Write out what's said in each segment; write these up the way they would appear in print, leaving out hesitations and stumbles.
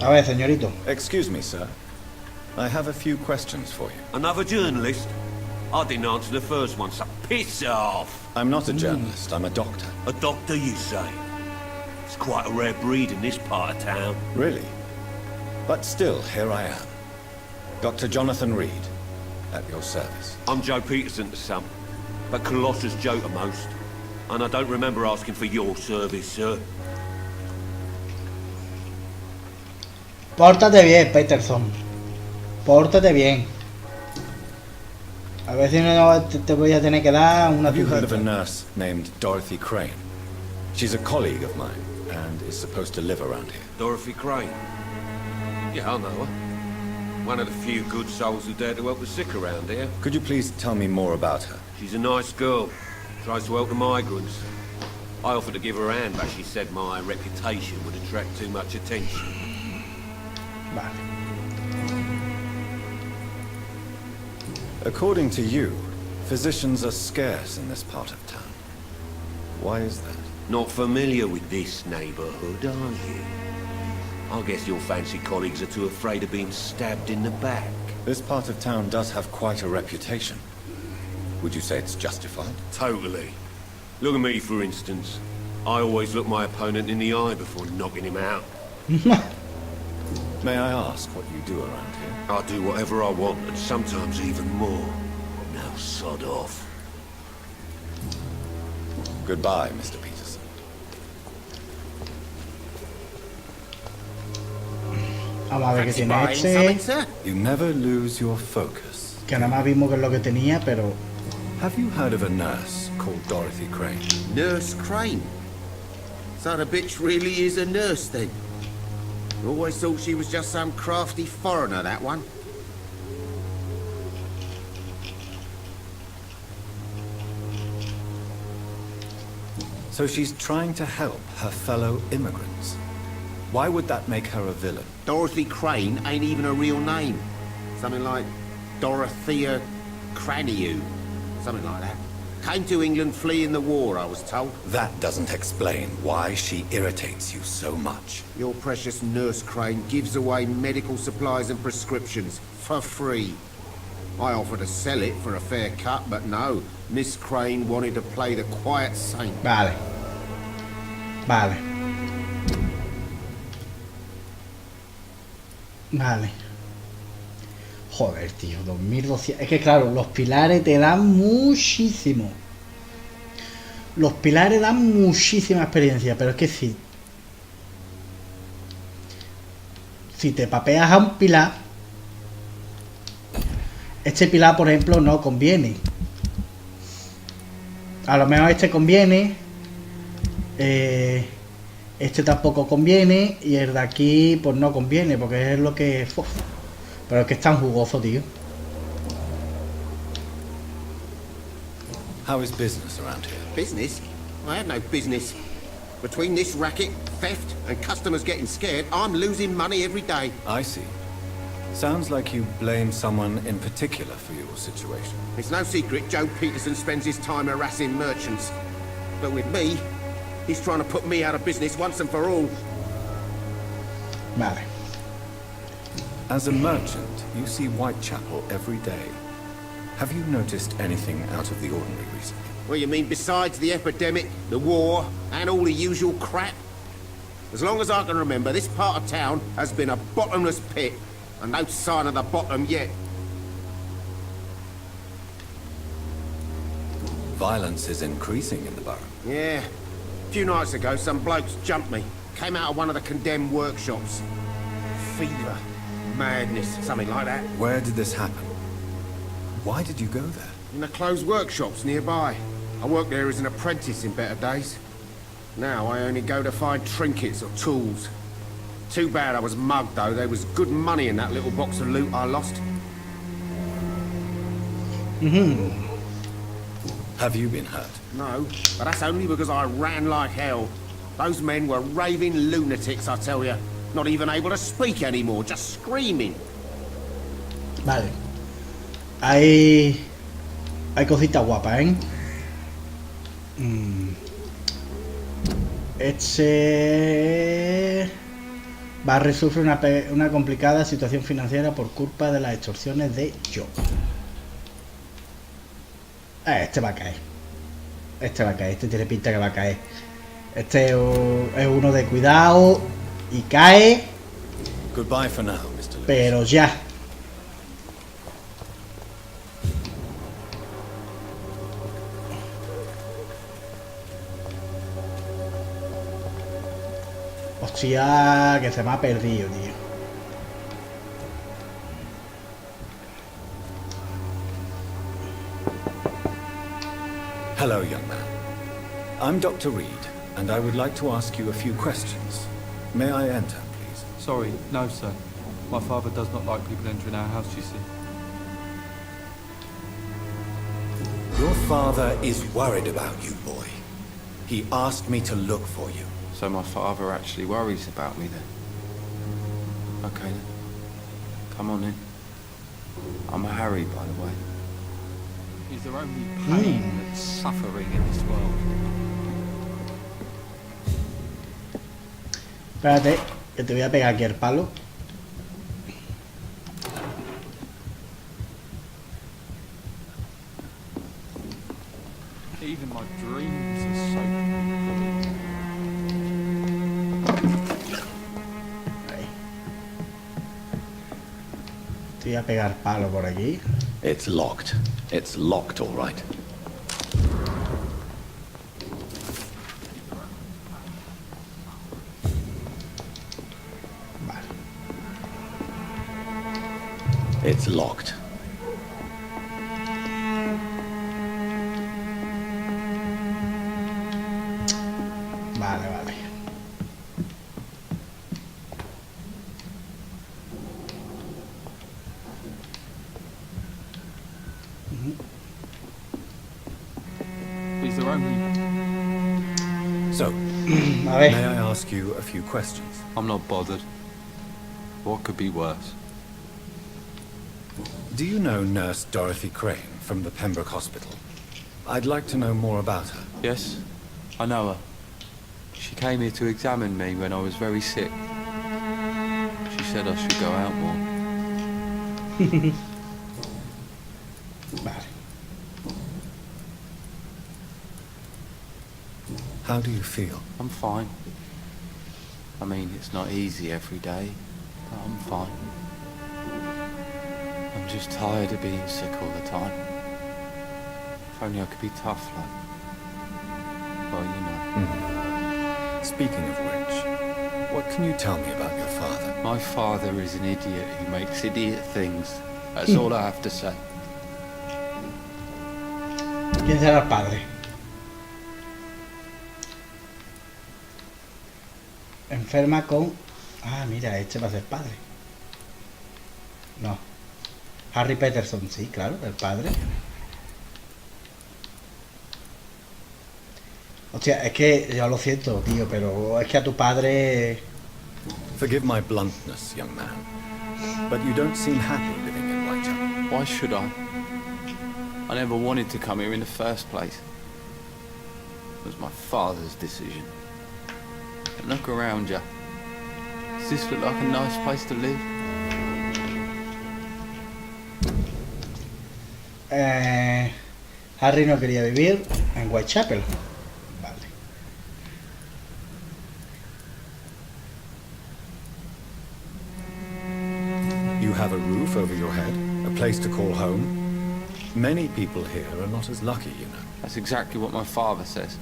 A ver, señorito. Excuse me, sir. I have a few questions for you. Another journalist? I didn't answer the first one, so piss off! I'm not a journalist, I'm a doctor. A doctor, you say? It's quite a rare breed in this part of town. Really? But still, here I am. Dr. Jonathan Reed, at your service. I'm Joe Peterson to some, but Colossus Joe to most. And I don't remember asking for your service, sir. Pórtate bien, Peterson. Pórtate bien. A ver si no te voy a tener que dar una Have you heard of a pipita. nurse named Dorothy Crane? She's a colleague of mine, and is supposed to live around here. Dorothy Crane? Yeah, I know her. One of the few good souls who dare to help the sick around here. Could you please tell me more about her? She's a nice girl. Tries to help the migrants. I offered to give her a hand, but she said my reputation would attract too much attention. Vale. According to you, physicians are scarce in this part of town. Why is that? Not familiar with this neighborhood, are you? I guess your fancy colleagues are too afraid of being stabbed in the back. This part of town does have quite a reputation. Would you say it's justified? Totally. Look at me, for instance. I always look my opponent in the eye before knocking him out. May I ask what you do around here? I do whatever I want, and sometimes even more. Now sod off. Goodbye, Mr. Peterson. Vamos a ver qué tiene Fancy buying este. something, sir? You never lose your focus. Que nada más vimos que es lo que tenía, pero... Have you heard of a nurse called Dorothy Crane? Nurse Crane. So the bitch really is a nurse then? Always thought she was just some crafty foreigner, that one. So she's trying to help her fellow immigrants. Why would that make her a villain? Dorothy Crane ain't even a real name. Something like Dorothea Craniu. Something like that. Came to England fleeing the war, I was told. That doesn't explain why she irritates you so much. Your precious Nurse Crane gives away medical supplies and prescriptions for free. I offered to sell it for a fair cut, but no. Miss Crane wanted to play the quiet saint. Vale. Vale. Vale. Joder, tío, 2200. Es que claro, los pilares te dan muchísimo. Los pilares dan muchísima experiencia, pero es que si te papeas a un pilar, este pilar, por ejemplo, no conviene. A lo mejor este conviene, este tampoco conviene, y el de aquí pues no conviene, porque es lo que... Uf, pero es que es tan jugoso, tío. How is business around here? Business? I have no business. Between this racket, theft, and customers getting scared, I'm losing money every day. I see. Sounds like you blame someone in particular for your situation. It's no secret Joe Peterson spends his time harassing merchants. But with me, he's trying to put me out of business once and for all. Vale. As a merchant, you see Whitechapel every day. Have you noticed anything out of the ordinary recently? Well, you mean besides the epidemic, the war, and all the usual crap? As long as I can remember, this part of town has been a bottomless pit, and no sign of the bottom yet. Violence is increasing in the borough. Yeah. A few nights ago, some blokes jumped me. Came out of one of the condemned workshops. Fever. Madness. Something like that. Where did this happen? Why did you go there? In the closed workshops nearby. I worked there as an apprentice in better days. Now I only go to find trinkets or tools. Too bad I was mugged, though. There was good money in that little box of loot I lost. Have you been hurt? No, but that's only because I ran like hell. Those men were raving lunatics, I tell you. Not even able to speak anymore, just screaming. Vale. Hay cositas guapas, ¿eh? Barry sufre una complicada situación financiera por culpa de las extorsiones de Joe. Este va a caer. Este va a caer. Este tiene pinta que va a caer. Este es uno de cuidado. Y cae. Goodbye for now, Mr. Lewis. Pero ya. Hostia, que se me ha perdido, tío. Hello, young man. I'm Dr. Reed, and I would like to ask you a few questions. May I enter, please? Sorry, no, sir. My father does not like people entering our house, you see. Your father is worried about you, boy. He asked me to look for you. So my father actually worries about me then? Okay then. Come on in. I'm a Harry, by the way. Is there only pain and suffering in this world? Espérate, que te voy a pegar aquí el palo. Even my dreams are so... Ahí. Te voy a pegar palo por aquí. It's locked. It's locked, all right. Vale. It's locked. Vale, vale. Is there only... So, A may ver. I ask you a few questions? I'm not bothered. What could be worse? Do you know Nurse Dorothy Crane from the Pembroke Hospital? I'd like to know more about her. Yes, I know her. She came here to examine me when I was very sick. She said I should go out more. Vale. How do you feel? I'm fine. I mean, it's not easy every day, but I'm fine. I'm just tired of being sick all the time. If only I could be tough, like... Well, you know. Speaking of which, what can you tell me about your father? My father is an idiot who makes idiot things. That's all I have to say. ¿Quién será el padre? Enferma con... Ah, mira, este va a ser padre. No. Harry Peterson, sí, claro, el padre. Hostia, es que yo lo siento, tío, pero es que a tu padre... Forgive my bluntness, young man, but you don't seem happy living in Whitechapel. Why should I? I never wanted to come here in the first place. It was my father's decision. And look around you. Does this look like a nice place to live? Harry no quería vivir en Whitechapel. Vale. You have a roof over your head, a place to call home. Many people here are not as lucky, you know. That's exactly what my father says.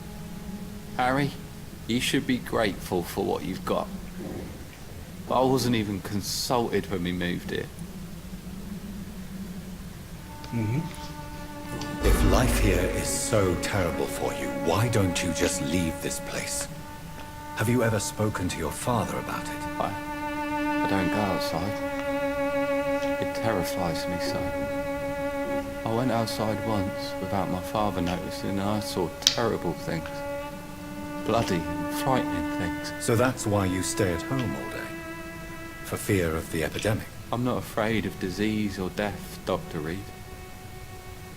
Harry, you should be grateful for what you've got. But I wasn't even consulted when we moved here. If life here is so terrible for you, why don't you just leave this place? Have you ever spoken to your father about it? I don't go outside. It terrifies me so. I went outside once without my father noticing and I saw terrible things. Bloody and frightening things. So that's why you stay at home all day? For fear of the epidemic? I'm not afraid of disease or death, Dr. Reed.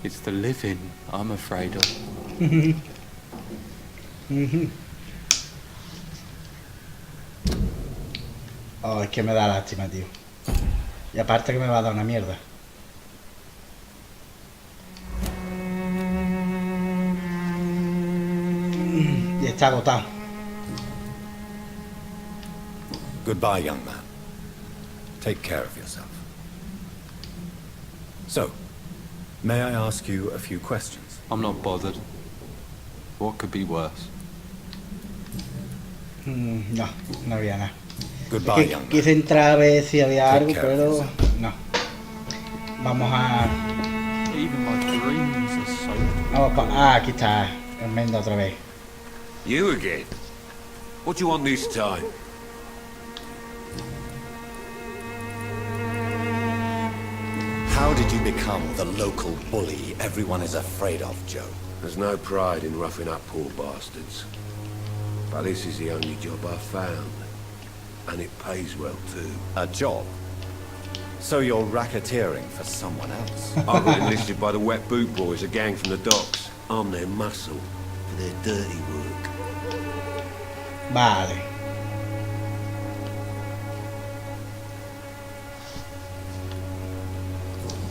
It's the living I'm afraid of. Oh, es que me da lástima, tío. Y aparte que me va a dar una mierda. Y está agotado. Goodbye, young man. Take care of yourself. So, may I ask you a few questions? I'm not bothered. What could be worse? No, no había nada. Goodbye, Es que young man. quise entrar a ver si había algo, Take care of pero yourself. no. Vamos a... Even my dreams are so... aquí está. Enmenda otra vez. You again? What do you want this time? How did you become the local bully everyone is afraid of, Joe? There's no pride in roughing up poor bastards. But this is the only job I've found. And it pays well too. A job? So you're racketeering for someone else? I got enlisted by the Wet Boot Boys, a gang from the docks. I'm their muscle for their dirty work. Vale.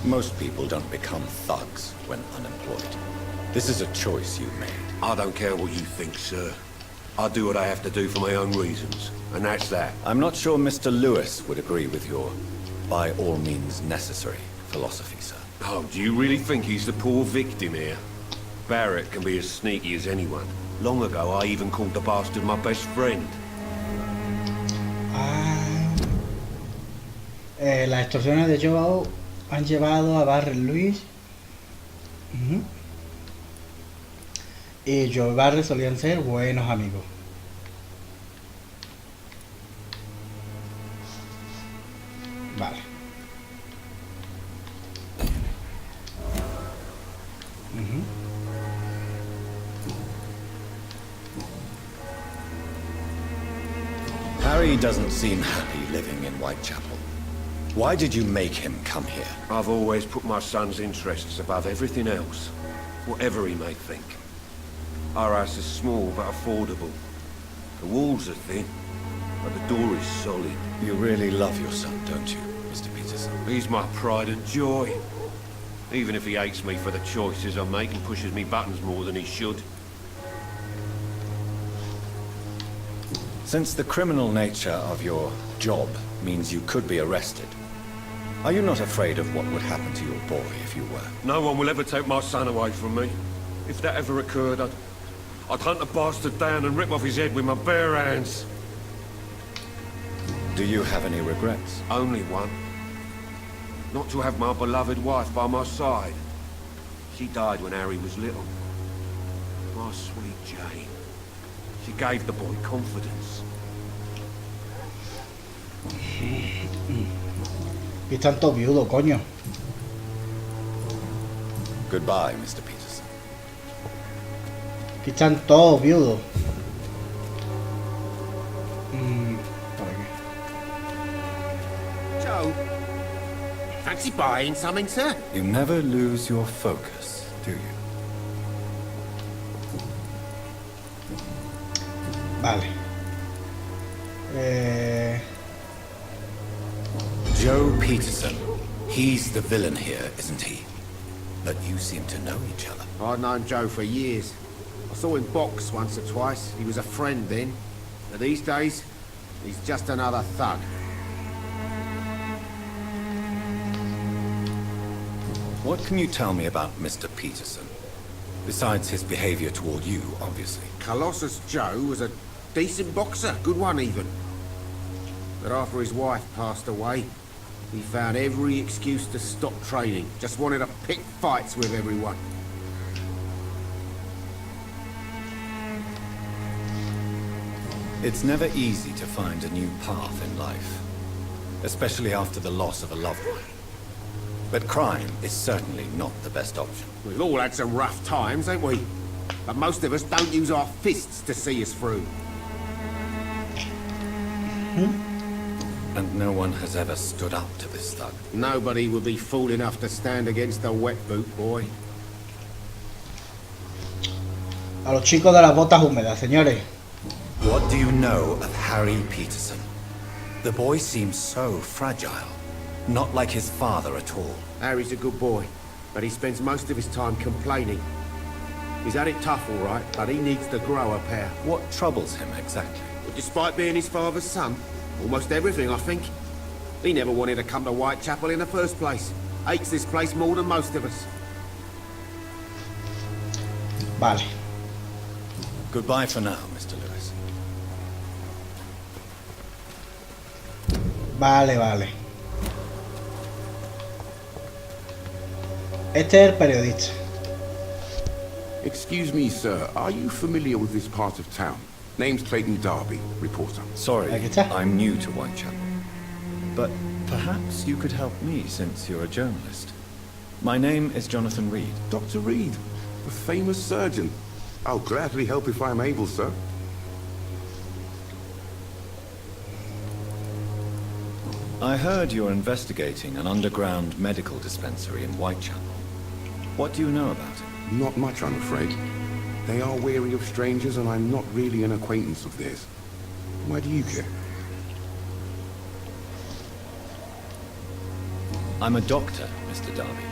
Most people don't become thugs when unemployed. This is a choice you made. I don't care what you think, sir. I do what I have to do for my own reasons. And that's that. I'm not sure Mr. Lewis would agree with your by all means necessary philosophy, sir. Oh, do you really think he's the poor victim here? Barrett can be as sneaky as anyone. Long ago, I even called the bastard my best friend. Las extorsiones de Joe han llevado a Barry Lewis. Y Joe y Barry solían ser buenos amigos. Vale. Harry doesn't seem happy living in Whitechapel. Why did you make him come here? I've always put my son's interests above everything else, whatever he may think. Our house is small but affordable. The walls are thin, but the door is solid. You really love your son, don't you, Mr. Peterson? He's my pride and joy. Even if he hates me for the choices I make and pushes me buttons more than he should. Since the criminal nature of your job means you could be arrested, are you not afraid of what would happen to your boy if you were? No one will ever take my son away from me. If that ever occurred, I'd hunt the bastard down and rip off his head with my bare hands. Do you have any regrets? Only one. Not to have my beloved wife by my side. She died when Harry was little. My sweet Jane. She gave the boy confidence. Y están todos viudos, coño. Goodbye, Mr. Peterson. Aquí están todos viudos. Por aquí. Joe, fancy buying something, sir? You never lose your focus, do you? Vale. Joe Peterson. He's the villain here, isn't he? But you seem to know each other. I've known Joe for years. I saw him box once or twice. He was a friend then. But these days, he's just another thug. What can you tell me about Mr. Peterson? Besides his behavior toward you, obviously. Colossus Joe was a decent boxer, good one even. But after his wife passed away, he found every excuse to stop training. Just wanted to pick fights with everyone. It's never easy to find a new path in life, especially after the loss of a loved one. But crime is certainly not the best option. We've all had some rough times, ain't we? But most of us don't use our fists to see us through. And no one has ever stood up to this thug. Nobody would be fool enough to stand against the wet boot boy. A los chicos de las botas húmedas, señores. What do you know of Harry Peterson? The boy seems so fragile. Not like his father at all. Harry's a good boy, but he spends most of his time complaining. He's had it tough, all right, but he needs to grow a pair. What troubles him exactly? But despite being his father's son, almost everything, I think. He never wanted to come to Whitechapel in the first place. Hates this place more than most of us. Vale. Goodbye for now, Mr. Lewis. Vale. Este es el periodista. Excuse me, sir. Are you familiar with this part of town? Name's Clayton Darby, reporter. Sorry, Aquí está. I'm new to Whitechapel. But perhaps you could help me since you're a journalist. My name is Jonathan Reed. Dr. Reed, the famous surgeon. I'll gladly help if I'm able, sir. I heard you're investigating an underground medical dispensary in Whitechapel. What do you know about it? Not much, I'm afraid. They are wary of strangers, and I'm not really an acquaintance of theirs. Why do you care? I'm a doctor, Mr. Darby.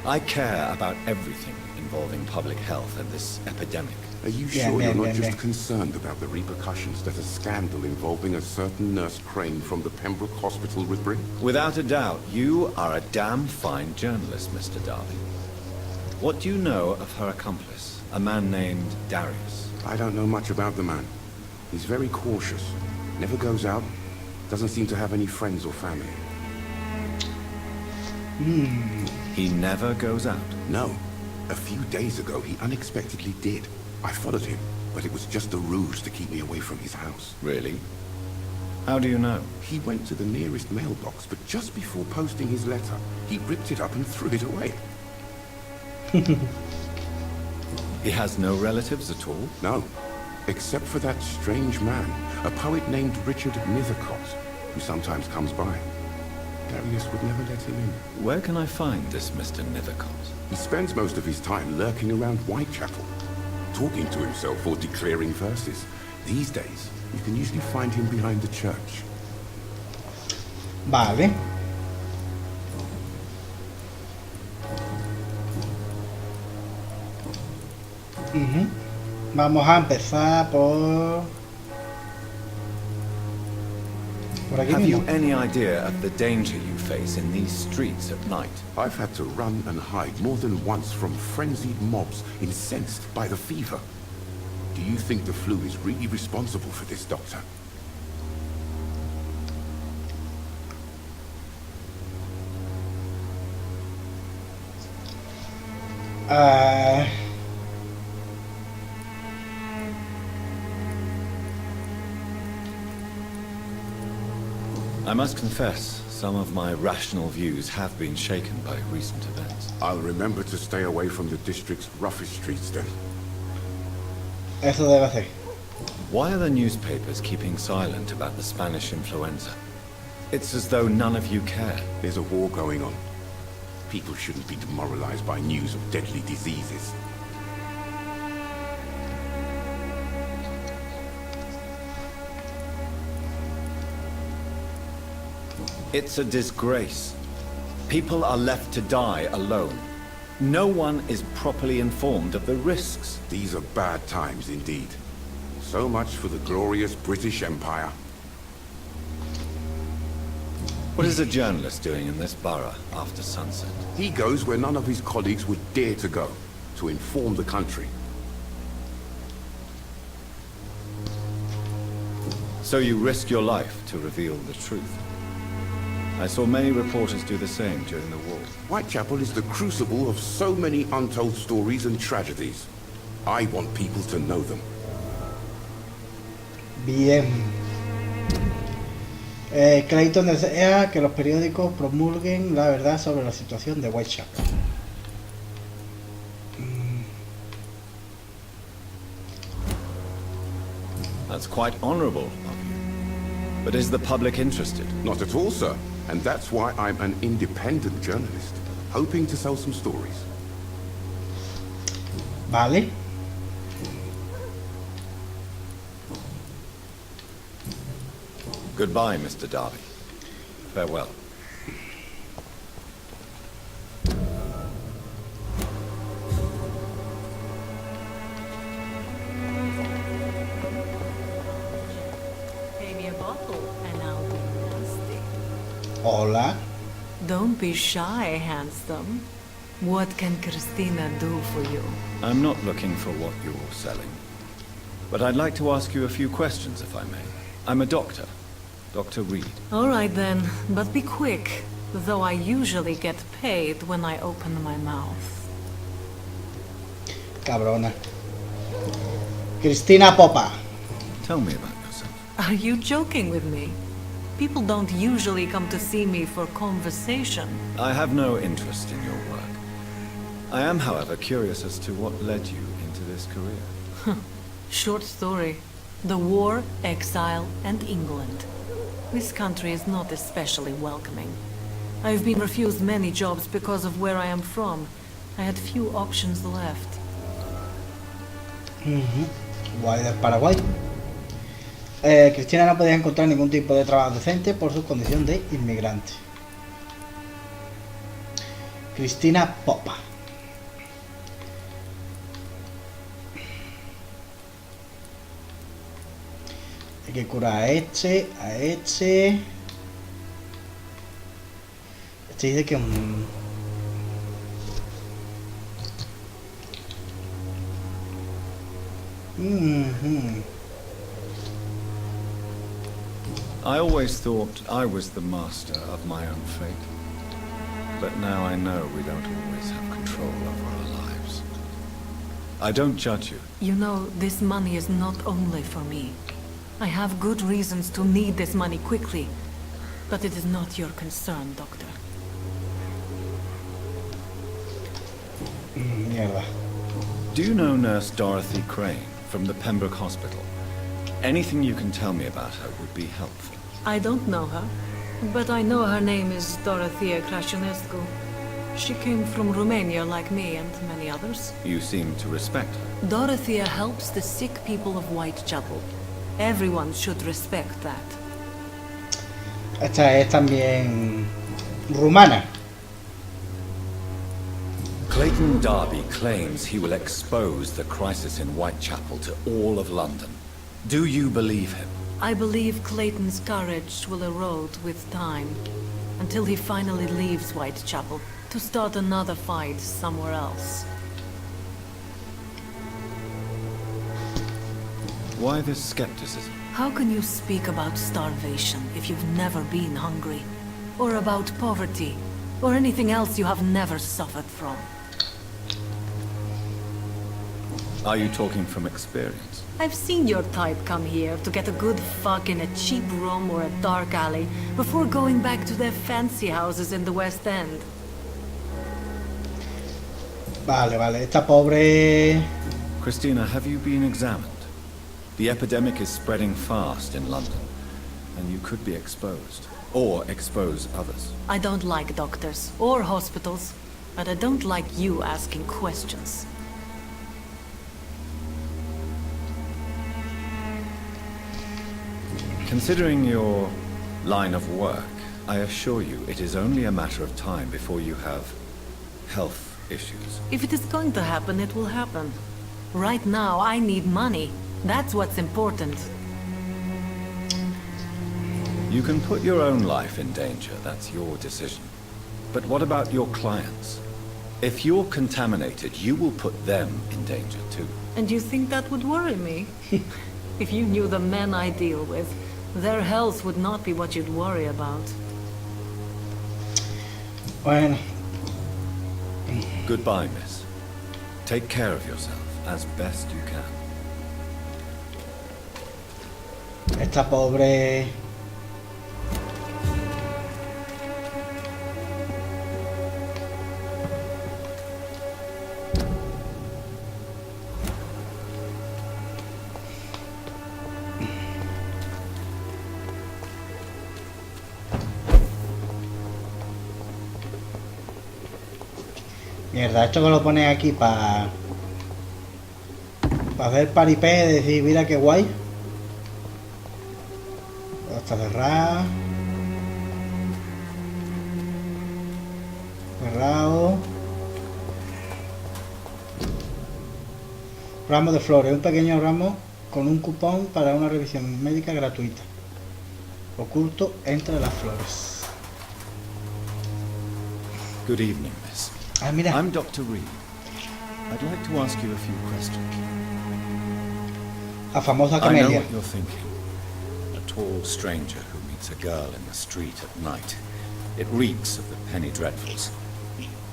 I care about everything involving public health and this epidemic. Are you Yeah, sure you're yeah, not yeah, just yeah. concerned about the repercussions that a scandal involving a certain Nurse Crane from the Pembroke Hospital would bring? Without a doubt, you are a damn fine journalist, Mr. Darby. What do you know of her accomplice, a man named Darius? I don't know much about the man. He's very cautious. Never goes out. Doesn't seem to have any friends or family. He never goes out. No. A few days ago, he unexpectedly did. I followed him, but it was just a ruse to keep me away from his house. Really? How do you know? He went to the nearest mailbox, but just before posting his letter, he ripped it up and threw it away. He has no relatives at all? No, except for that strange man, a poet named Richard Nethercott, who sometimes comes by. Darius would never let him in. Where can I find this Mr. Nethercott? He spends most of his time lurking around Whitechapel, talking to himself or declaring verses. These days, you can usually find him behind the church. Vale. Ujú. Vamos a empezar por aquí Have you mismo. any idea of the danger you face in these streets at night? I've had to run and hide more than once from frenzied mobs incensed by the fever. Do you think the flu is really responsible for this, Doctor? I must confess, some of my rational views have been shaken by recent events. I'll remember to stay away from the district's roughest streets then. Eso debe hacer. Why are the newspapers keeping silent about the Spanish influenza? It's as though none of you care. There's a war going on. People shouldn't be demoralized by news of deadly diseases. It's a disgrace. People are left to die alone. No one is properly informed of the risks. These are bad times indeed. So much for the glorious British Empire. What is a journalist doing in this borough after sunset? He goes where none of his colleagues would dare to go, to inform the country. So you risk your life to reveal the truth. I saw many reporters do the same during the war. Whitechapel is the crucible of so many untold stories and tragedies. I want people to know them. Bien. Clayton desea que los periódicos promulguen la verdad sobre la situación de Whitechapel. That's quite honorable of you. But is the public interested? Not at all, sir. And that's why I'm an independent journalist, hoping to sell some stories. Vale. Goodbye, Mr. Darby. Farewell. Pay me a bottle and I'll be nasty. Hola. Don't be shy, handsome. What can Christina do for you? I'm not looking for what you're selling. But I'd like to ask you a few questions, if I may. I'm a doctor. Dr. Reed. All right then, but be quick. Though I usually get paid when I open my mouth. Cabrona. Cristina Popa. Tell me about yourself. Are you joking with me? People don't usually come to see me for conversation. I have no interest in your work. I am, however, curious as to what led you into this career. Short story. The war, exile, and England. This country is not especially welcoming. I've been refused many jobs because of where I am from. I had few options left. Guay del Paraguay. Cristina no podía encontrar ningún tipo de trabajo decente por su condición de inmigrante. Cristina Popa. Hay que curar a este, a este. Este dice que I always thought I was the master of my own fate. But now I know we don't always have control over our lives. I don't judge you. You know, this money is not only for me. I have good reasons to need this money quickly. But it is not your concern, Doctor. mierda. Do you know Nurse Dorothy Crane from the Pembroke Hospital? Anything you can tell me about her would be helpful. I don't know her, but I know her name is Dorothea Crăciunescu. She came from Romania like me and many others. You seem to respect her. Dorothea helps the sick people of Whitechapel. Everyone should respect that. Esta es también rumana. Clayton Darby claims he will expose the crisis in Whitechapel to all of London. Do you believe him? I believe Clayton's courage will erode with time, until he finally leaves Whitechapel to start another fight somewhere else. Why this skepticism? How can you speak about starvation if you've never been hungry? Or about poverty? Or anything else you have never suffered from? Are you talking from experience? I've seen your type come here to get a good fuck in a cheap room or a dark alley before going back to their fancy houses in the West End. Vale, vale. Esta pobre... Christina, have you been examined? The epidemic is spreading fast in London, and you could be exposed, or expose others. I don't like doctors or hospitals, but I don't like you asking questions. Considering your line of work, I assure you it is only a matter of time before you have health issues. If it is going to happen, it will happen. Right now, I need money. That's what's important. You can put your own life in danger, that's your decision. But what about your clients? If you're contaminated, you will put them in danger too. And you think that would worry me? If you knew the men I deal with, their health would not be what you'd worry about. Bueno. Goodbye, miss. Take care of yourself as best you can. Esta pobre... Mierda, esto que lo pone aquí para hacer paripé y decir, mira qué guay. Está cerrada. Cerrado. Ramo de flores, un pequeño ramo con un cupón para una revisión médica gratuita. Oculto entre las flores. Good evening, miss. Ah, mira. I'm Dr. Reed. I'd like to ask you a few questions. La famosa I know camelia. what you're thinking. A tall stranger who meets a girl in the street at night. It reeks of the penny dreadfuls.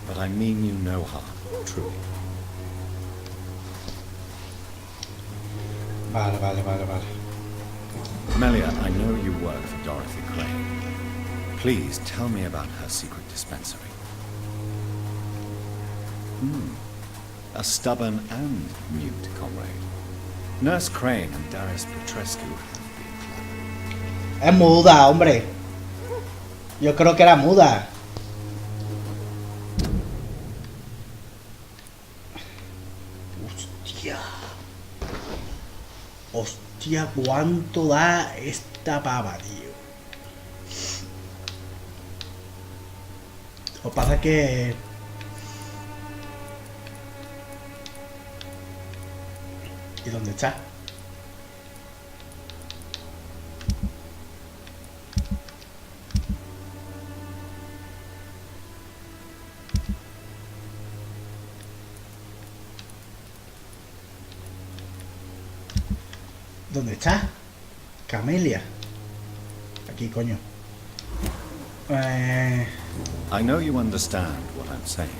But I mean you no harm, truly. Vale. Melia, I know you work for Dorothy Crane. Please tell me about her secret dispensary. A stubborn and mute comrade. Nurse Crane and Darius Petrescu have been clever. Es muda, hombre. Yo creo que era muda. Hostia, cuánto da esta pava, tío. Lo que pasa es que... ¿Y dónde está? ¿Dónde está? Camelia. Aquí, coño. I know you understand what I'm saying.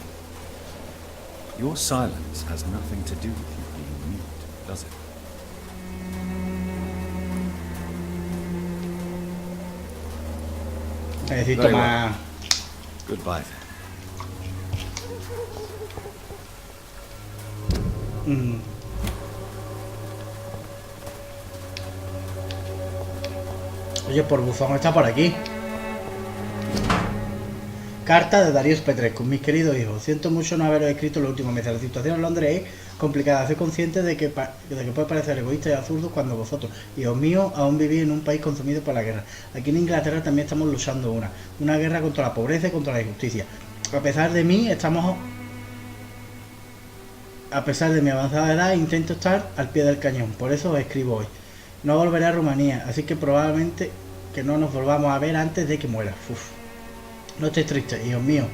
Your silence has nothing to do with you being mute, does it? Necesito Very más... Goodbye then. Oye, por buzón está por aquí. Carta de Darius Petrescu. Mis queridos hijos, siento mucho no haberos escrito los últimos meses. La situación en Londres es complicada. Soy consciente de que puede parecer egoísta y absurdo cuando vosotros, hijos míos, aún vivís en un país consumido por la guerra. Aquí en Inglaterra también estamos luchando una guerra contra la pobreza y contra la injusticia. A pesar de mi avanzada edad, intento estar al pie del cañón. Por eso os escribo hoy. No volveré a Rumanía, así que probablemente que no nos volvamos a ver antes de que muera. No estéis tristes, hijos míos.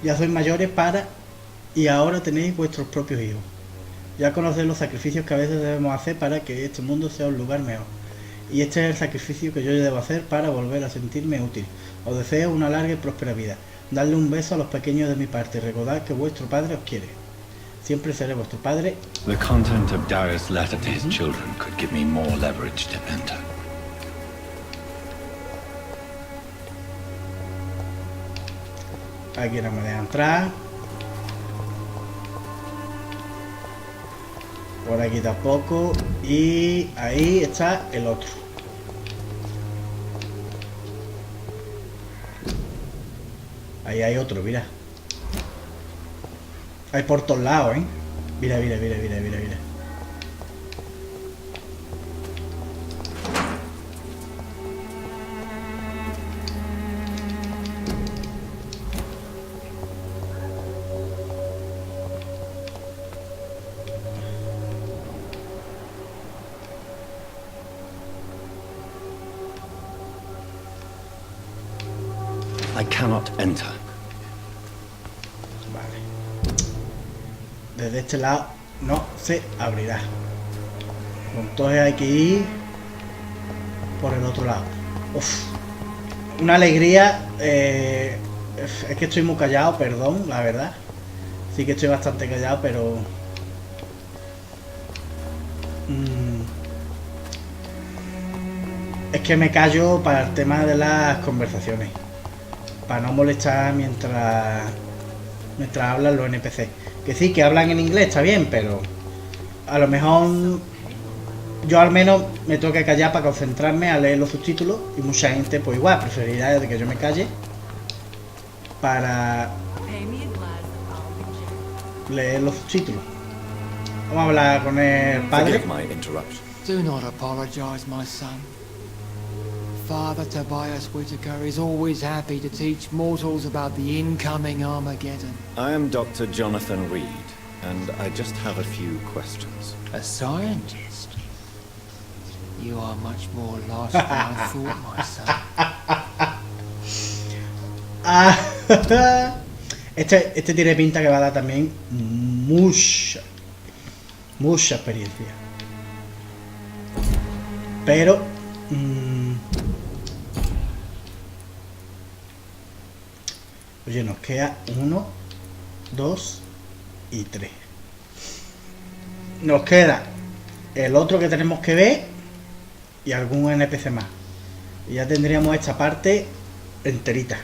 Ya sois mayores y ahora tenéis vuestros propios hijos. Ya conocéis los sacrificios que a veces debemos hacer para que este mundo sea un lugar mejor. Y este es el sacrificio que yo debo hacer para volver a sentirme útil. Os deseo una larga y próspera vida. Dadle un beso a los pequeños de mi parte. Recordad que vuestro padre os quiere. Siempre seré vuestro padre. The content of Darius' letter to his children could give me more leverage to enter. Aquí no me deja entrar. Por aquí tampoco. Y ahí está el otro. Ahí hay otro, mira. Hay por todos lados, ¿eh? Mira. I cannot enter. Desde este lado no se abrirá. Entonces hay que ir por el otro lado. Uf, una alegría. Es que estoy muy callado, perdón, la verdad. Sí que estoy bastante callado, pero... Es que me callo para el tema de las conversaciones. Para no molestar mientras hablan los NPC. Que sí, que hablan en inglés, está bien, pero a lo mejor yo al menos me tengo que callar para concentrarme a leer los subtítulos, y mucha gente pues igual preferirá que yo me calle para leer los subtítulos. Vamos a hablar con el padre. Forgive my interruption. Do not apologize, my son. Father Tobias Whitaker is always happy to teach mortals about the incoming Armageddon. I am Dr. Jonathan Reed, and I just have a few questions. A scientist? You are much more lost than I thought, my son. Este tiene pinta que va a dar también mucha experiencia. Pero oye, nos queda 1, 2 y 3. Nos queda el otro que tenemos que ver y algún NPC más. Y ya tendríamos esta parte enterita.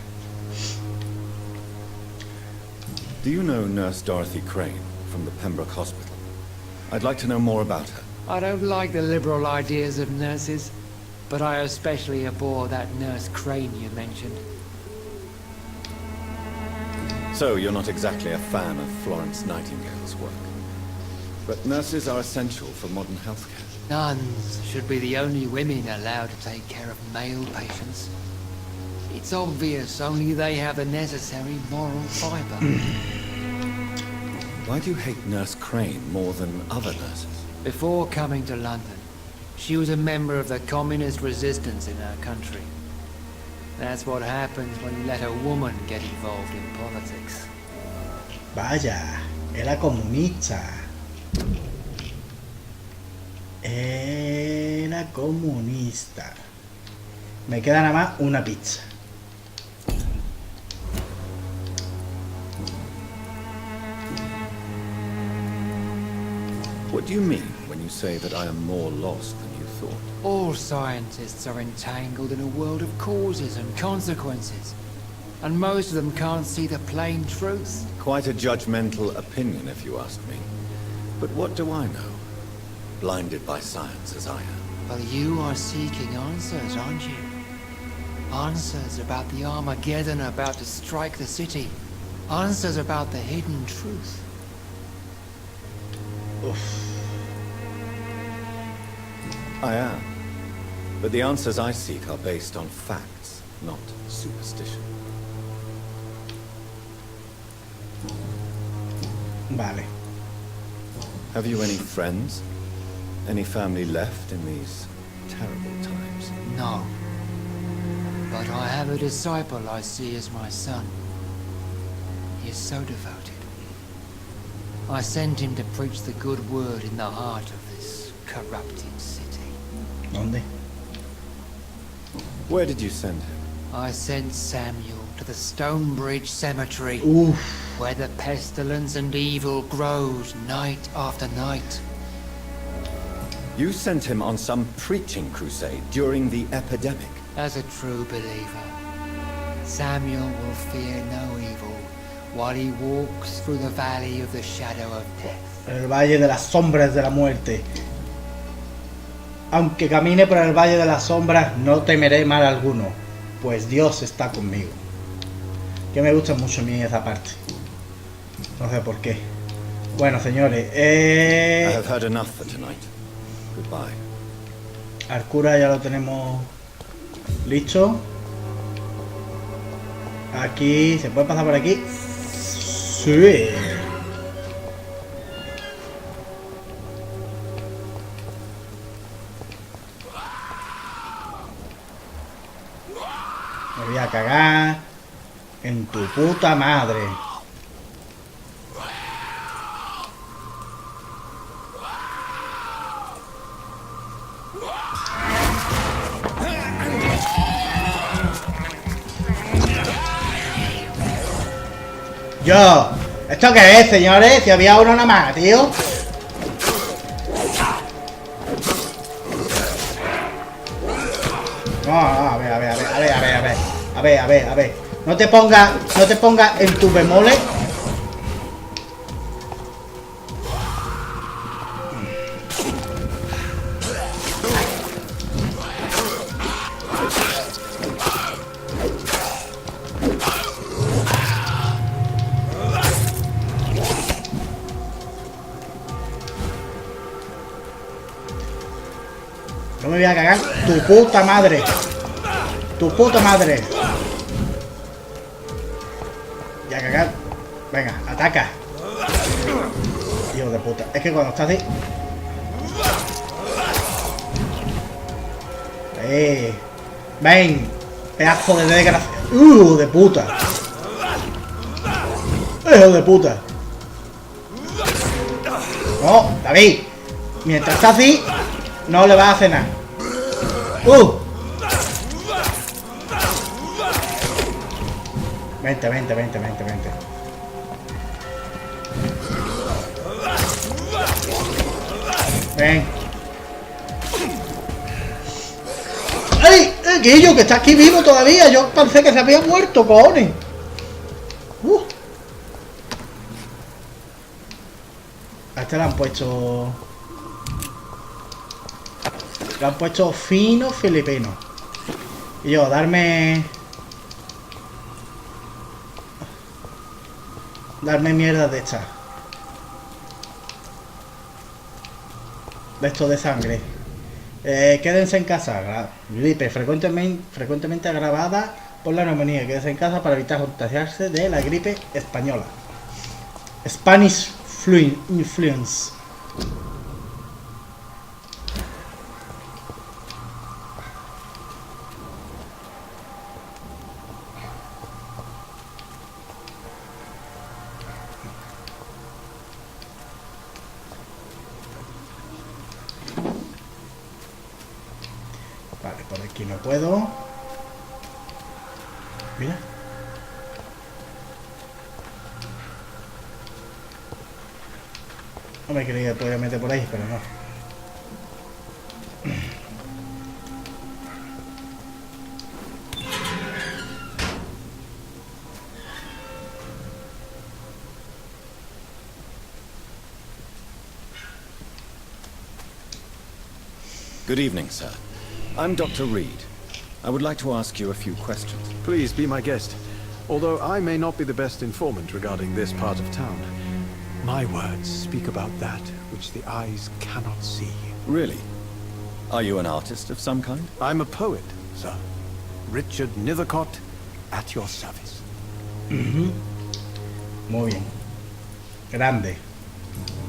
Do you know Nurse Dorothy Crane from the Pembroke Hospital? I'd like to know more about her. I don't like the liberal ideas of nurses, but I especially abhor that Nurse Crane you mentioned. So, you're not exactly a fan of Florence Nightingale's work. But nurses are essential for modern healthcare. Nuns should be the only women allowed to take care of male patients. It's obvious only they have the necessary moral fibre. Why do you hate Nurse Crane more than other nurses? Before coming to London, she was a member of the communist resistance in her country. That's what happens when you let a woman get involved in politics. Vaya, era comunista. Era comunista. Me queda nada más una pizza. What do you mean when you say that I am more lost than you thought? All scientists are entangled in a world of causes and consequences, and most of them can't see the plain truth. Quite a judgmental opinion, if you ask me. But what do I know? Blinded by science as I am. Well, you are seeking answers, aren't you? Answers about the Armageddon about to strike the city. Answers about the hidden truth. Uf. I am. But the answers I seek are based on facts, not superstition. Vale. Have you any friends? Any family left in these terrible times? No. But I have a disciple I see as my son. He is so devoted. I sent him to preach the good word in the heart of this corrupted city. ¿Dónde? Where did you send him? I sent Samuel to the Stonebridge Cemetery, Uf. where the pestilence and evil grows night after night. You sent him on some preaching crusade during the epidemic. As a true believer, Samuel will fear no evil while he walks through the valley of the shadow of death. El valle de las sombras de la muerte. Aunque camine por el valle de las sombras, no temeré mal alguno, pues Dios está conmigo. Que me gusta mucho a mí esa parte. No sé por qué. Bueno, señores, I have had enough for tonight. Goodbye. al cura ya lo tenemos listo. Aquí, ¿se puede pasar por aquí? Sí. Me voy a cagar en tu puta madre. Yo, ¿esto qué es, señores? Si había uno nada más, tío. No, a ver. No te pongas en tu bemoles. No me voy a cagar tu puta madre. Tu puta madre. Ya cagar. Venga, ataca. Hijo de puta. Es que cuando estás así... Ven. Pedazo de desgracia. De puta. Hijo de puta. No, David. Mientras está así, no le vas a hacer nada. Vente. Ven. ¡Ay! Guillo, que está aquí vivo todavía. Yo pensé que se había muerto, cojones. A este le han puesto... Le han puesto fino filipino. Y yo, darme mierda de estas. De esto de sangre. Quédense en casa. Gripe frecuentemente agravada por la neumonía. Quédense en casa para evitar contagiarse de la gripe española. Spanish influence. Vale, por aquí no puedo. Mira. No me creía que podía meter por ahí, pero no. Good evening, sir. I'm Dr. Reed. I would like to ask you a few questions. Please be my guest. Although I may not be the best informant regarding this part of town, my words speak about that which the eyes cannot see. Really? Are you an artist of some kind? I'm a poet, sir. Richard Nethercott, at your service. Muy bien. Grande.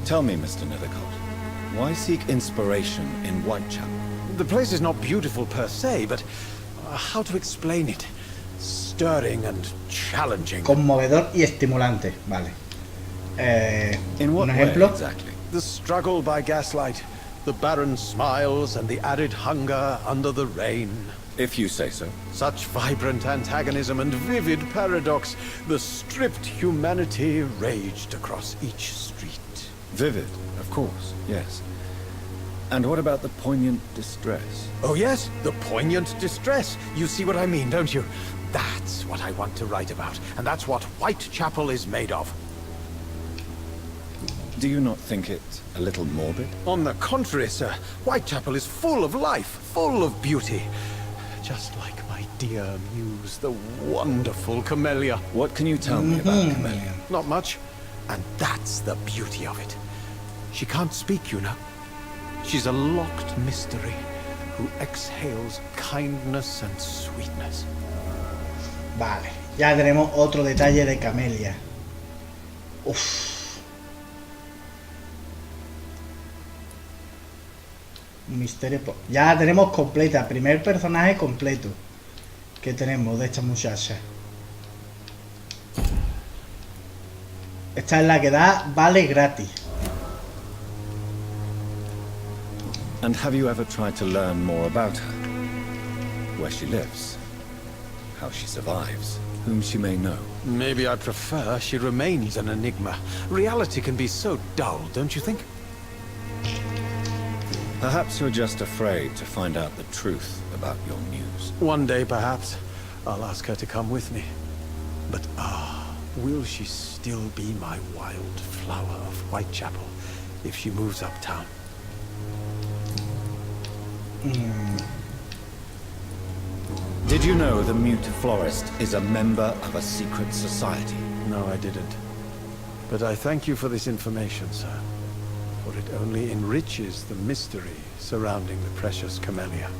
Tell me, Mr. Nethercott, why seek inspiration in Whitechapel? The place is not beautiful per se, but how to explain it? Stirring and challenging. Conmovedor y estimulante. Vale. In what un way ejemplo. exactly? The struggle by gaslight, the barren smiles and the arid hunger under the rain. If you say so. Such vibrant antagonism and vivid paradox, the stripped humanity raged across each street. Vivid, of course, yes. And what about the poignant distress? Oh yes, the poignant distress. You see what I mean, don't you? That's what I want to write about, and that's what Whitechapel is made of. Do you not think it a little morbid? On the contrary, sir, Whitechapel is full of life, full of beauty. Just like my dear muse, the wonderful Camellia. What can you tell me about Camellia? Not much, and that's the beauty of it. She can't speak, you know. She's a locked mystery who exhales kindness and sweetness. Vale, ya tenemos otro detalle de Camellia. Un misterio. Ya la tenemos completa. Primer personaje completo que tenemos de esta muchacha. Esta es la que da vale gratis. And have you ever tried to learn more about her? Where she lives? How she survives? Whom she may know? Maybe I prefer she remains an enigma. Reality can be so dull, don't you think? Perhaps you're just afraid to find out the truth about your muse. One day, perhaps, I'll ask her to come with me. But will she still be my wild flower of Whitechapel if she moves uptown? Did you know the mute florist is a member of a secret society? No, I didn't. But I thank you for this information, sir. For it only enriches the mystery surrounding the precious Camellia.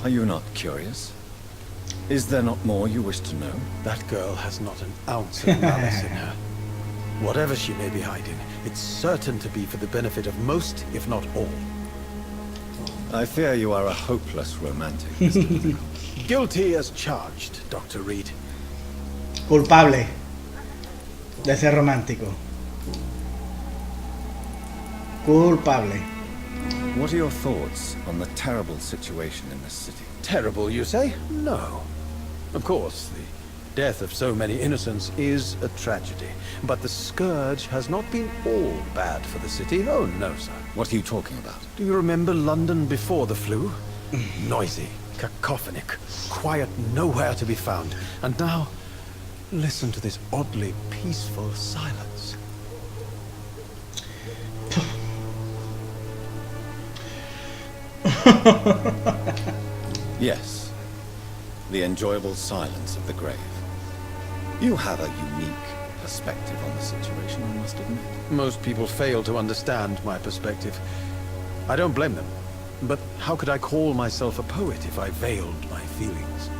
Are you not curious? Is there not more you wish to know? That girl has not an ounce of malice in her. Whatever she may be hiding, it's certain to be for the benefit of most, if not all. I fear you are a hopeless romantic, Mr. Nicol. Guilty as charged, Dr. Reed. Culpable de ser romántico. Culpable. What are your thoughts on the terrible situation in this city? Terrible, you say? No. Of course, the death of so many innocents is a tragedy. But the scourge has not been all bad for the city. Oh, no, sir. What are you talking about? Do you remember London before the flu? Noisy, cacophonic, quiet nowhere to be found. And now, listen to this oddly peaceful silence. Yes. The enjoyable silence of the grave. You have a unique perspective on the situation, I must admit. Most people fail to understand my perspective. I don't blame them. But how could I call myself a poet if I veiled my feelings?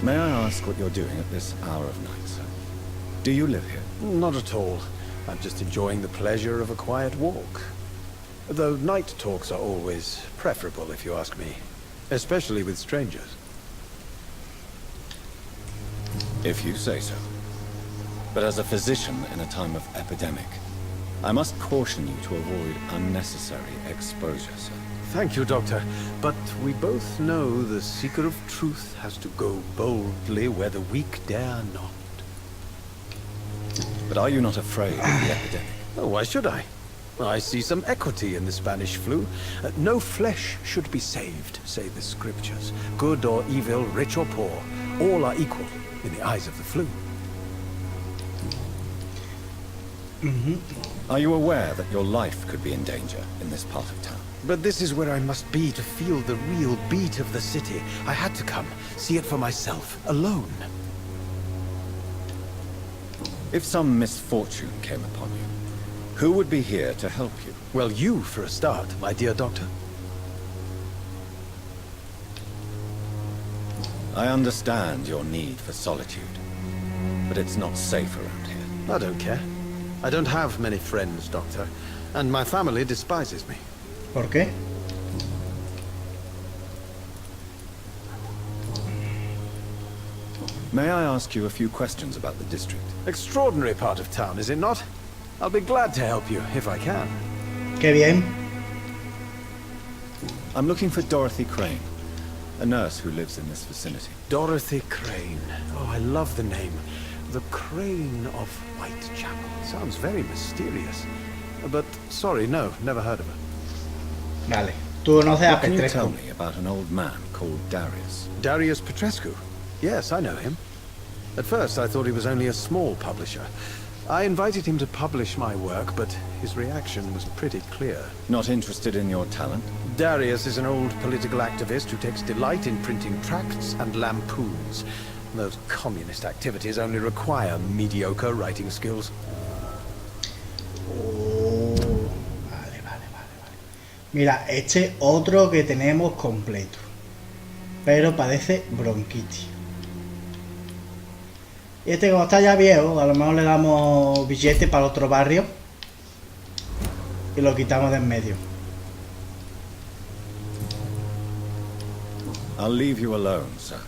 May I ask what you're doing at this hour of night, sir? Do you live here? Not at all. I'm just enjoying the pleasure of a quiet walk. Though night talks are always preferable, if you ask me. Especially with strangers. If you say so. But as a physician in a time of epidemic, I must caution you to avoid unnecessary exposure, sir. Thank you, Doctor. But we both know the seeker of truth has to go boldly where the weak dare not. But are you not afraid of the epidemic? Oh, why should I? I see some equity in the Spanish flu. No flesh should be saved, say the scriptures. Good or evil, rich or poor, all are equal in the eyes of the flu. Are you aware that your life could be in danger in this part of town? But this is where I must be to feel the real beat of the city. I had to come, see it for myself, alone. If some misfortune came upon you, who would be here to help you? Well, you, for a start, my dear Doctor. I understand your need for solitude, but it's not safe around here. I don't care. I don't have many friends, Doctor, and my family despises me. ¿Por qué? May I ask you a few questions about the district? Extraordinary part of town, is it not? I'll be glad to help you, if I can. Qué bien. I'm looking for Dorothy Crane, a nurse who lives in this vicinity. Dorothy Crane. Oh, I love the name. The Crane of Whitechapel. Sounds very mysterious. But, sorry, no, never heard of her. Vale. Tú conoces a What can you tell Petrescu. me about an old man called Darius? Darius Petrescu? Yes, I know him. At first, I thought he was only a small publisher. I invited him to publish my work, but his reaction was pretty clear. Not interested in your talent? Darius is an old political activist who takes delight in printing tracts and lampoons. Those communist activities only require mediocre writing skills. Oh, vale. Mira, este otro que tenemos completo. Pero padece bronquitis. Y este, como está ya viejo, a lo mejor le damos billete para otro barrio y lo quitamos de en medio. I'll leave you alone, sir.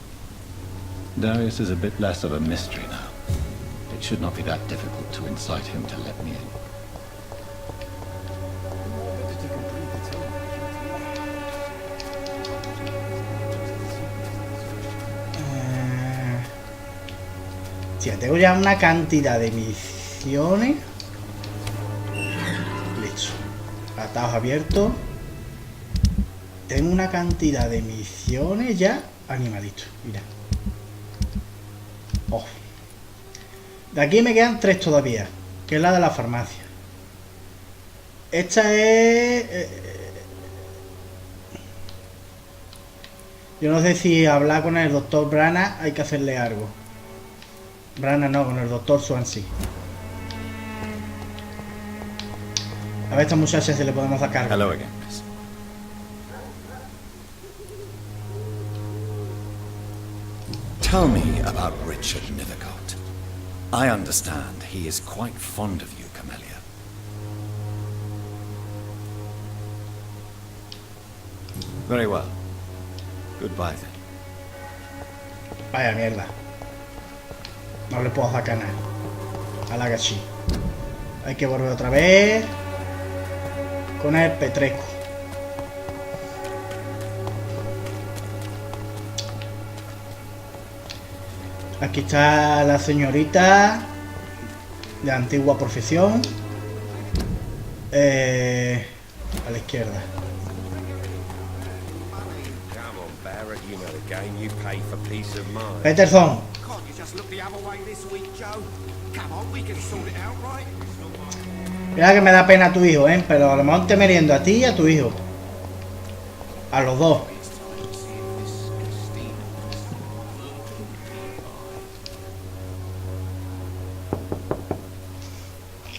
Darius is a bit less of a mystery now. It should not be that difficult to incite him to let me in. Tía, tengo ya una cantidad de misiones. Listo. Atados abiertos. Tengo una cantidad de misiones ya. Animalitos, mira. Oh. De aquí me quedan 3 todavía. Que es la de la farmacia. Esta es... Yo no sé si hablar con el doctor Brana hay que hacerle algo. Brana no, con el doctor Swansea. A ver, esta muchacha si le podemos dar cargo. Hello again, miss. Tell me about Richard Nethercott. I understand he is quite fond of you, Camellia. Very well. Goodbye then. Vaya mierda. No le puedo sacar nada. A la gachi. Hay que volver otra vez. Con el petreco. Aquí está la señorita de antigua profesión. A la izquierda. Peterson. Mira que me da pena a tu hijo, pero a lo mejor te meriendo a ti y a tu hijo. A los dos.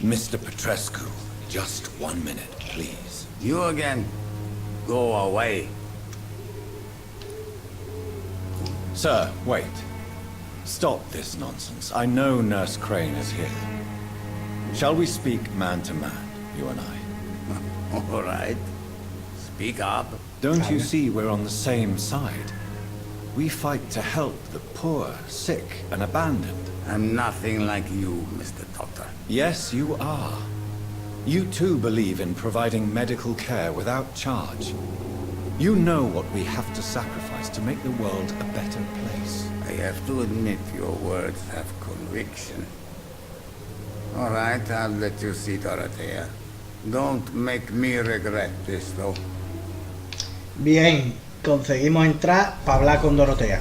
Mr. Petrescu, just 1 minute, please. You again? Go away. Sir, wait. Stop this nonsense. I know Nurse Crane is here. Shall we speak man to man, you and I? All right. Speak up. Don't you see we're on the same side? We fight to help the poor, sick, and abandoned. I'm nothing like you, Mr. Doctor. Yes, you are. You too believe in providing medical care without charge. You know what we have to sacrifice to make the world a better place. I have to admit your words have conviction. All right, I'll let you see Dorothea. Don't make me regret this, though. Bien, conseguimos entrar para hablar con Dorothea.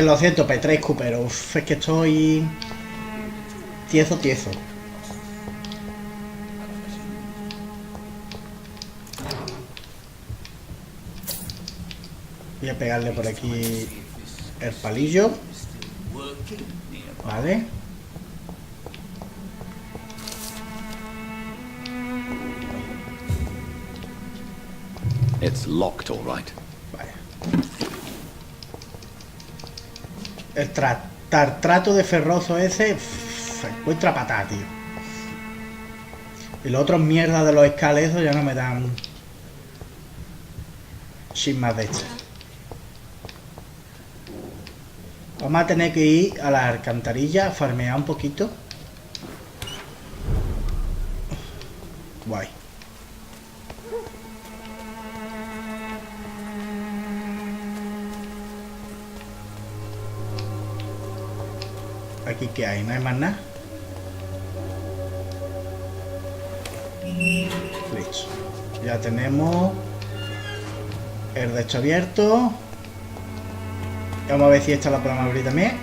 Lo siento, Petrescu, pero es que estoy tieso. Voy a pegarle por aquí el palillo. Vale. It's locked, all right. Vale. El trato de ferroso ese se encuentra patá, tío. Y los otros mierdas de los escalesos ya no me dan chismas de estas. Vamos a tener que ir a las alcantarillas a farmear un poquito. Guay. Aquí que hay, no hay más nada. Listo. Ya tenemos el de esto abierto. Vamos a ver si esta la podemos abrir también.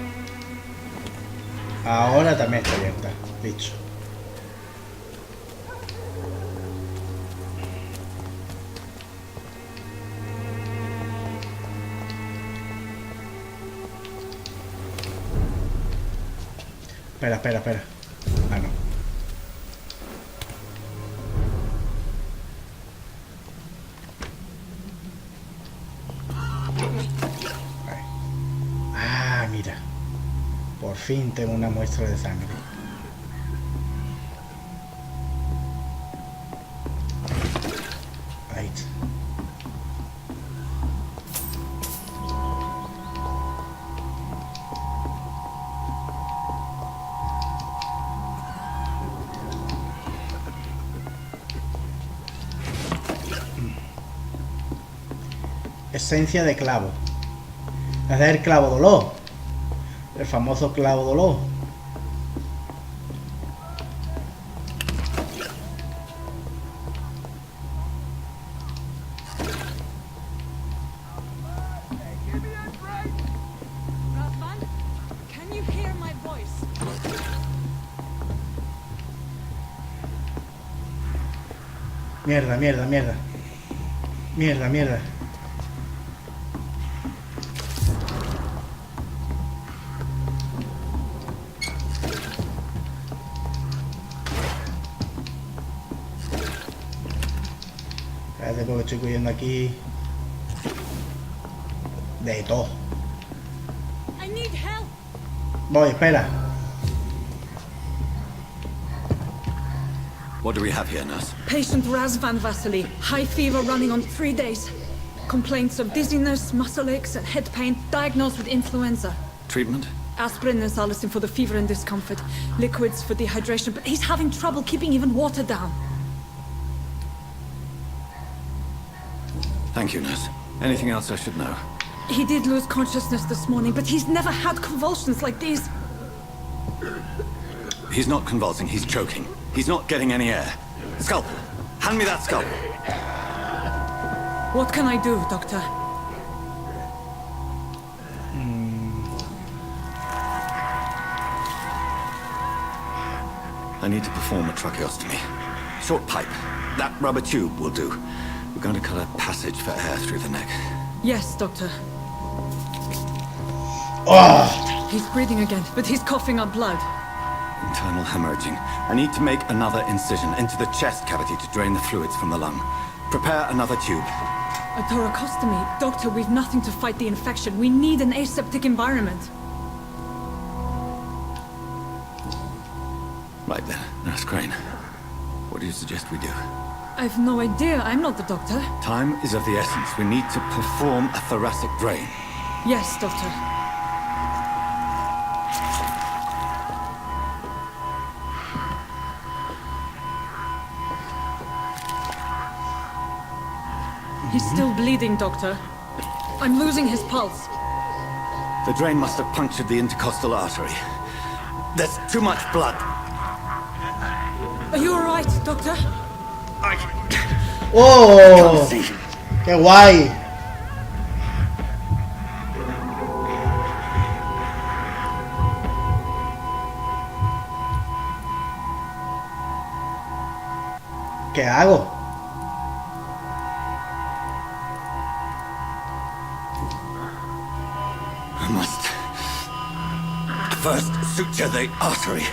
Ahora también está abierta. Listo. Espera. Ah, no. Ah, mira. Por fin tengo una muestra de sangre. Ahí está. Esencia de clavo. Es el clavo dolor. El famoso clavo dolor. Mierda. Espérate porque estoy cogiendo aquí. De todo. I need help. Voy, espera. What do we have here, nurse? Patient Razvan Vasily. High fever running on 3 days. Complaints of dizziness, muscle aches, and head pain. Diagnosed with influenza. Treatment? Aspirin and salicin for the fever and discomfort. Liquids for dehydration, but he's having trouble keeping even water down. Thank you, nurse. Anything else I should know? He did lose consciousness this morning, but he's never had convulsions like these. He's not convulsing, he's choking. He's not getting any air. Scalpel! Hand me that scalpel! What can I do, Doctor? I need to perform a tracheostomy. Short pipe. That rubber tube will do. We're going to cut a passage for air through the neck. Yes, Doctor. Oh. He's breathing again, but he's coughing up blood. Internal hemorrhaging. I need to make another incision into the chest cavity to drain the fluids from the lung. Prepare another tube. A thoracostomy? Doctor, we've nothing to fight the infection. We need an aseptic environment. Right then, Nurse Crane. What do you suggest we do? I've no idea. I'm not the doctor. Time is of the essence. We need to perform a thoracic drain. Yes, Doctor. He's still bleeding, Doctor. I'm losing his pulse. The drain must have punctured the intercostal artery. There's too much blood. Are you all right, Doctor? ¡Oh! ¡Qué guay! ¿Qué hago? I must first suture the artery.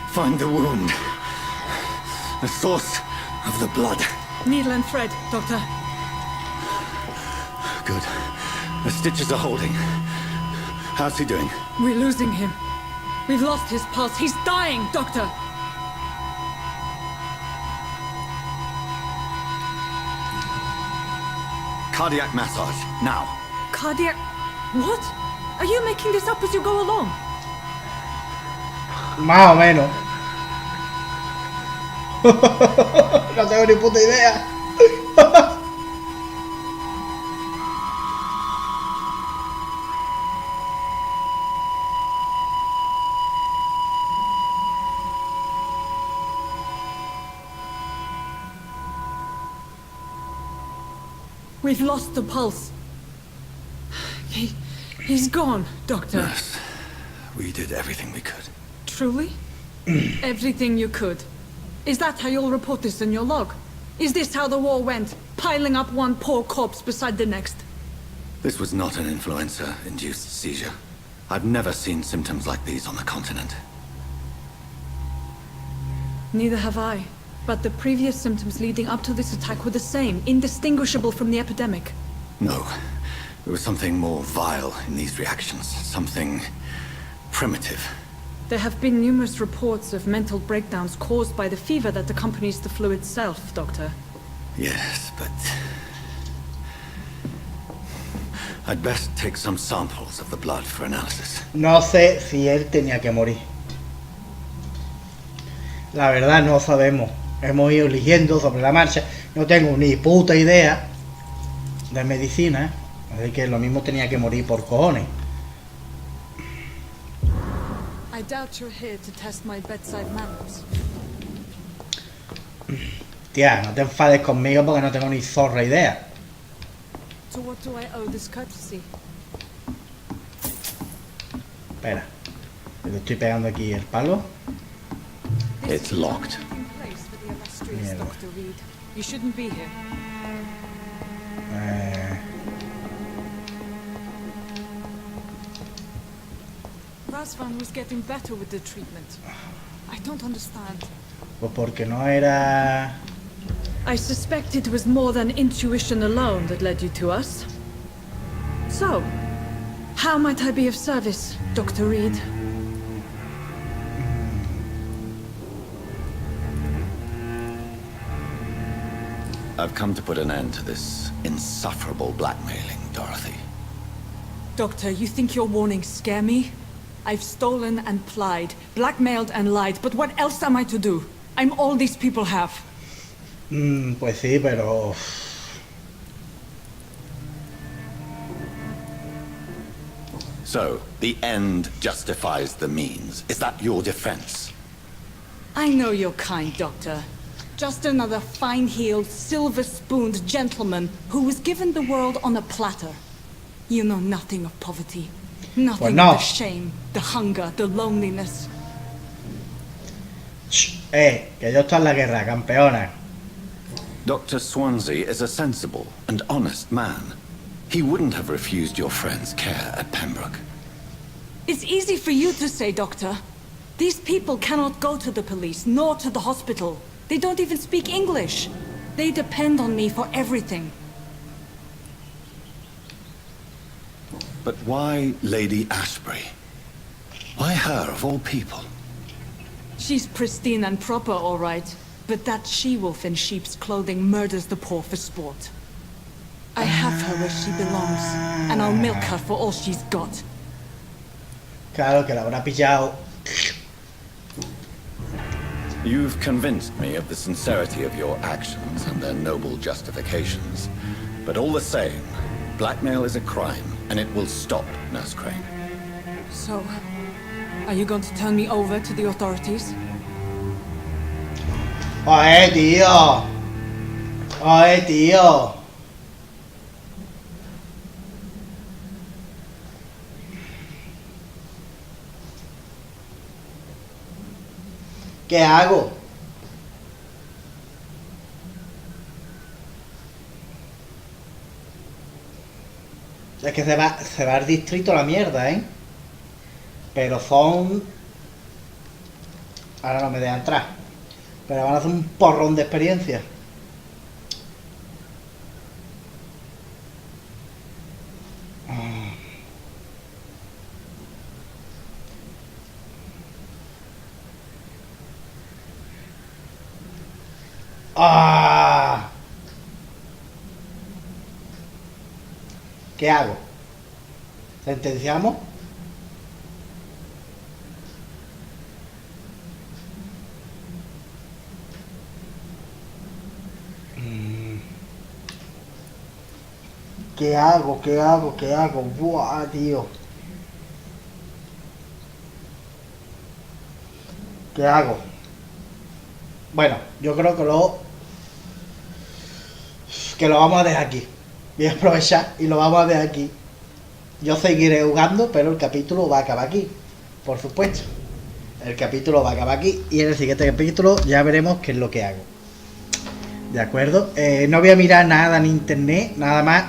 Find the wound. The source of the blood. Needle and thread, Doctor. Good. The stitches are holding. How's he doing? We're losing him. We've lost his pulse. He's dying, Doctor. Cardiac massage, now. Cardiac... What? Are you making this up as you go along? Más o menos. No tengo ni puta idea. We've lost the pulse. He's gone, Doctor. Nurse, we did everything we could. Truly? Everything you could. Is that how you'll report this in your log? Is this how the war went? Piling up one poor corpse beside the next? This was not an influenza-induced seizure. I've never seen symptoms like these on the continent. Neither have I. But the previous symptoms leading up to this attack were the same, indistinguishable from the epidemic. No. There was something more vile in these reactions. Something primitive. There have been numerous reports of mental breakdowns caused by the fever that accompanies the flu itself, Doctor. Yes, but... I'd best take some samples of the blood for analysis. No sé si él tenía que morir. La verdad no sabemos. Hemos ido eligiendo sobre la marcha. No tengo ni puta idea de medicina. Así que lo mismo tenía que morir por cojones. I doubt you're here to test my bedside manners. Tía, no te enfades conmigo porque no tengo ni zorra idea. To what do I owe this courtesy? Espera. Le estoy pegando aquí el palo. It's locked. Mierda. Dr. Reed. You shouldn't be here. Razvan was getting better with the treatment. I don't understand. Pues porque no era... I suspect it was more than intuition alone that led you to us. So, how might I be of service, Dr. Reed? I've come to put an end to this insufferable blackmailing, Dorothy. Doctor, you think your warnings scare me? I've stolen and plied, blackmailed and lied, but what else am I to do? I'm all these people have. Pues sí, pero... So, the end justifies the means. Is that your defense? I know you're kind, Doctor. Just another fine-heeled, silver-spooned gentleman who was given the world on a platter. You know nothing of poverty. Nothing of the shame, the hunger, the loneliness. Que yo estoy en la guerra, campeona. Dr. Swansea is a sensible and honest man. He wouldn't have refused your friend's care at Pembroke. It's easy for you to say, Doctor. These people cannot go to the police, nor to the hospital. They don't even speak English. They depend on me for everything. But why Lady Ashbury? Why her, of all people? She's pristine and proper, all right. But that she-wolf in sheep's clothing murders the poor for sport. I have her where she belongs, and I'll milk her for all she's got. Claro que la habrá pillado. You've convinced me of the sincerity of your actions and their noble justifications. But all the same, blackmail is a crime, and it will stop, Nurse Crane. So, are you going to turn me over to the authorities? ¡Oye, tío! ¡Oye, tío! ¿Qué hago? Es que se va el distrito a la mierda, ¿eh? Pero son... Ahora no me dejan entrar. Pero van a hacer un porrón de experiencia. ¡Ah! ¿Qué hago? ¿Sentenciamos? ¿Qué hago? ¿Qué hago? ¿Qué hago? ¡Buah, tío! ¿Qué hago? Bueno, yo creo que lo vamos a dejar aquí. Voy a aprovechar y lo vamos a dejar aquí. Yo seguiré jugando, pero el capítulo va a acabar aquí, por supuesto. El capítulo va a acabar aquí y en el siguiente capítulo ya veremos qué es lo que hago. ¿De acuerdo? No voy a mirar nada en internet, nada más.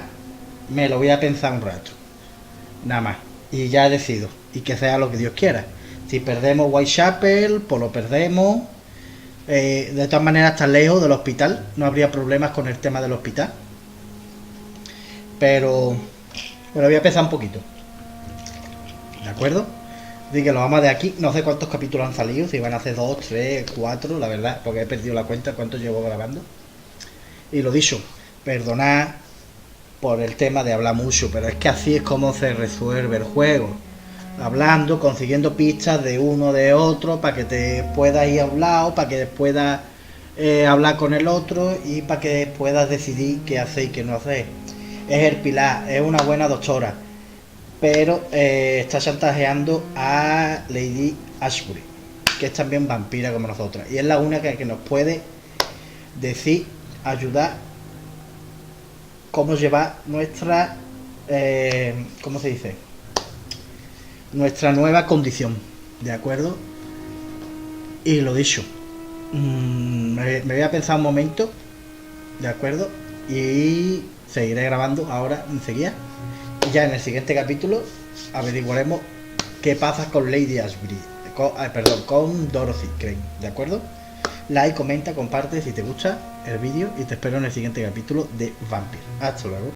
Me lo voy a pensar un rato. Nada más. Y ya decido. Y que sea lo que Dios quiera. Si perdemos Whitechapel, pues lo perdemos. De todas maneras, está lejos del hospital. No habría problemas con el tema del hospital. Pero voy a pensar un poquito. ¿De acuerdo? Así que lo vamos de aquí. No sé cuántos capítulos han salido. Si van a hacer 2, 3, 4. La verdad, porque he perdido la cuenta. ¿Cuántos llevo grabando? Y lo dicho. Perdonad por el tema de hablar mucho. Pero es que así es como se resuelve el juego. Hablando, consiguiendo pistas de uno de otro para que te puedas ir a un lado, para que puedas hablar con el otro y para que puedas decidir qué hacer y qué no hacer. Es el pilar, es una buena doctora, pero está chantajeando a Lady Ashbury, que es también vampira como nosotras, y es la única que nos puede decir, ayudar, cómo llevar nuestra, ¿cómo se dice? Nuestra nueva condición, ¿de acuerdo? Y lo dicho, me voy a pensar un momento, ¿de acuerdo? Y seguiré grabando ahora enseguida. Y ya en el siguiente capítulo averiguaremos qué pasa con Lady Ashbury, con Dorothy Crane, ¿de acuerdo? Like, comenta, comparte si te gusta el vídeo y te espero en el siguiente capítulo de Vampyr. Hasta luego.